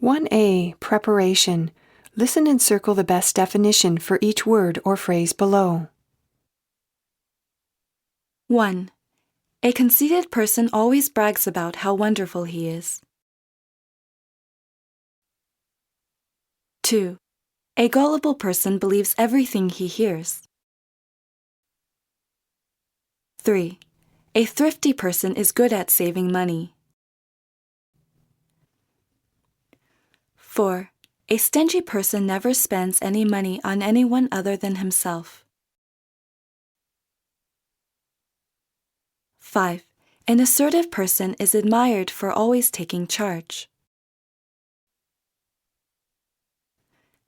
1A. Preparation. Listen and circle the best definition for each word or phrase below. 1. A conceited person always brags about how wonderful he is. 2. A gullible person believes everything he hears. 3. A thrifty person is good at saving money. 4. A stingy person never spends any money on anyone other than himself. 5. An assertive person is admired for always taking charge.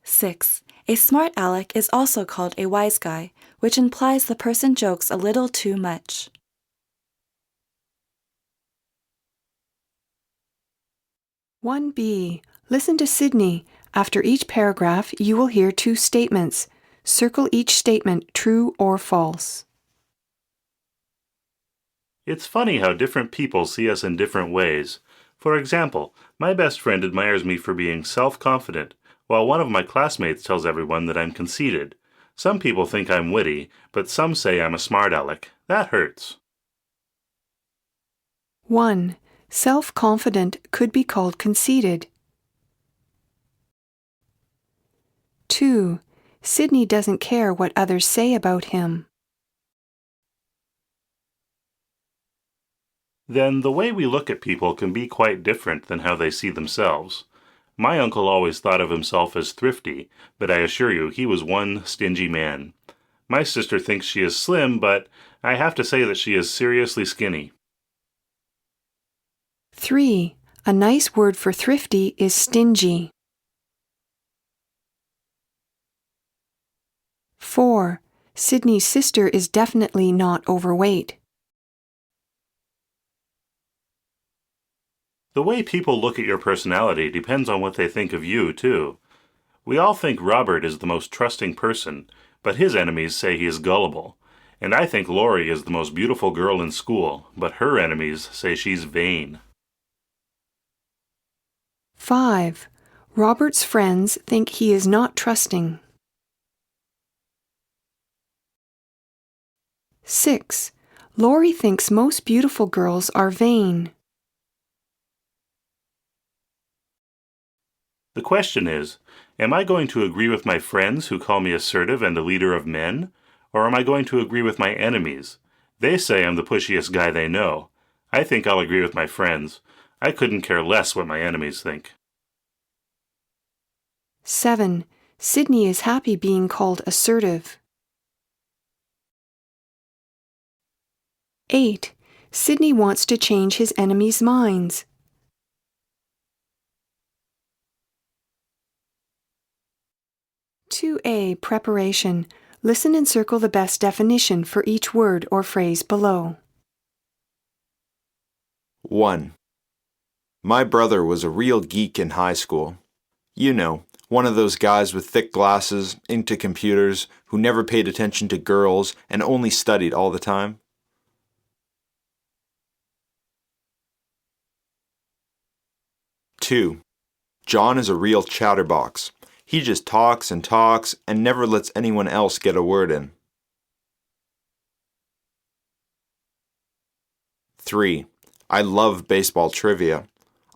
6. A smart aleck is also called a wise guy, which implies the person jokes a little too much. One B. Listen to Sydney. After each paragraph, you will hear two statements. Circle each statement true or false. It's funny how different people see us in different ways. For example, my best friend admires me for being self-confident, while one of my classmates tells everyone that I'm conceited. Some people think I'm witty, but some say I'm a smart aleck. That hurts. 1. Self-confident could be called conceited. 2. Sydney doesn't care what others say about him. Then the way we look at people can be quite different than how they see themselves. My uncle always thought of himself as thrifty, but I assure you he was one stingy man. My sister thinks she is slim, but I have to say that she is seriously skinny. 3. A nice word for thrifty is stingy. 4. Sydney's sister is definitely not overweight. The way people look at your personality depends on what they think of you, too. We all think Robert is the most trusting person, but his enemies say he is gullible. And I think Lori is the most beautiful girl in school, but her enemies say she's vain. 5. Robert's friends think he is not trusting. 6. Lori thinks most beautiful girls are vain. The question is, am I going to agree with my friends who call me assertive and a leader of men? Or am I going to agree with my enemies? They say I'm the pushiest guy they know. I think I'll agree with my friends. I couldn't care less what my enemies think. 7. Sydney is happy being called assertive. 8. Sydney wants to change his enemies' minds. 2A. Preparation. Listen and circle the best definition for each word or phrase below. 1. My brother was a real geek in high school. You know, one of those guys with thick glasses, into computers, who never paid attention to girls and only studied all the time. 2. John is a real chatterbox. He just talks and talks and never lets anyone else get a word in. 3. I love baseball trivia.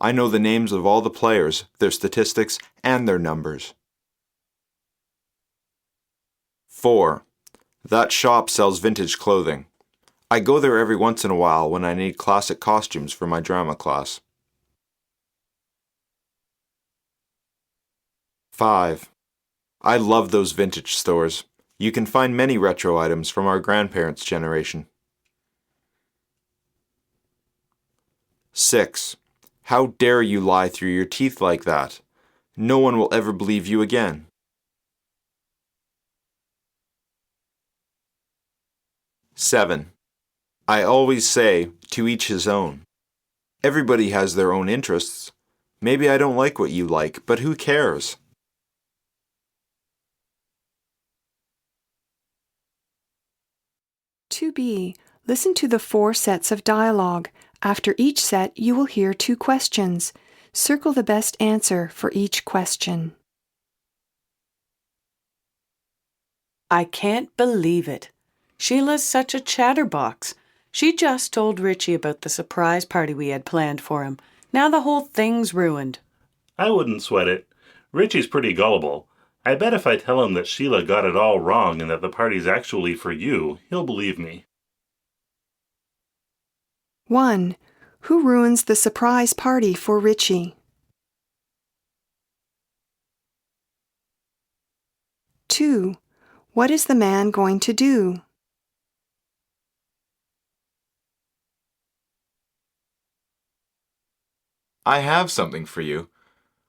I know the names of all the players, their statistics, and their numbers. 4. That shop sells vintage clothing. I go there every once in a while when I need classic costumes for my drama class. 5. I love those vintage stores. You can find many retro items from our grandparents' generation. 6. How dare you lie through your teeth like that? No one will ever believe you again. 7. I always say, to each his own. Everybody has their own interests. Maybe I don't like what you like, but who cares? 2B. Listen to the 4 sets of dialogue. After each set, you will hear 2 questions. Circle the best answer for each question. I can't believe it. Sheila's such a chatterbox. She just told Richie about the surprise party we had planned for him. Now the whole thing's ruined. I wouldn't sweat it. Richie's pretty gullible. I bet if I tell him that Sheila got it all wrong and that the party's actually for you, he'll believe me. 1. Who ruins the surprise party for Richie? 2. What is the man going to do? 'I have something for you.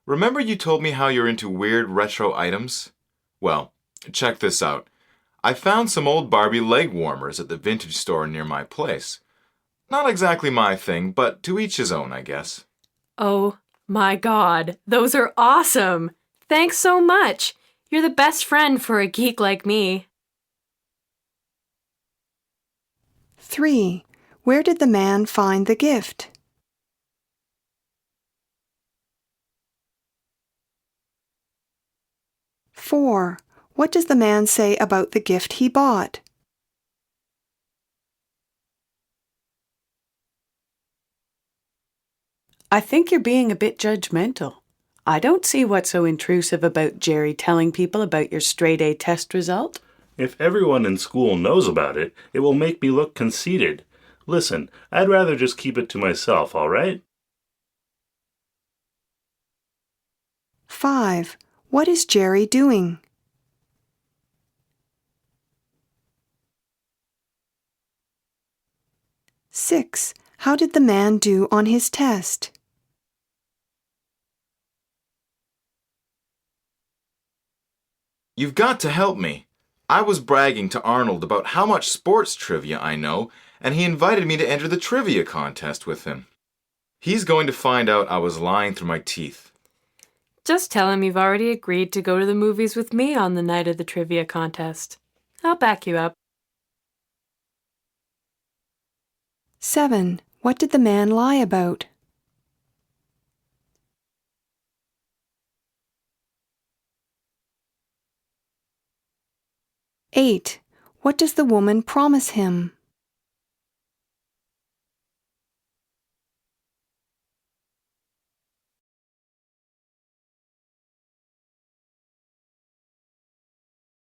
Remember you told me how you're into weird retro items? Well, check this out. I found some old Barbie leg warmers at the vintage store near my place. Not exactly my thing, but to each his own, I guess. Oh my God, those are awesome! Thanks so much! You're the best friend for a geek like me. 3. Where did the man find the gift? 4. What does the man say about the gift he bought? I think you're being a bit judgmental. I don't see what's so intrusive about Jerry telling people about your straight A test result. If everyone in school knows about it, it will make me look conceited. Listen, I'd rather just keep it to myself, all right? 5. What is Jerry doing? 6. How did the man do on his test? You've got to help me. I was bragging to Arnold about how much sports trivia I know, and he invited me to enter the trivia contest with him. He's going to find out I was lying through my teeth. Just tell him you've already agreed to go to the movies with me on the night of the trivia contest. I'll back you up. 7. What did the man lie about? 8. What does the woman promise him?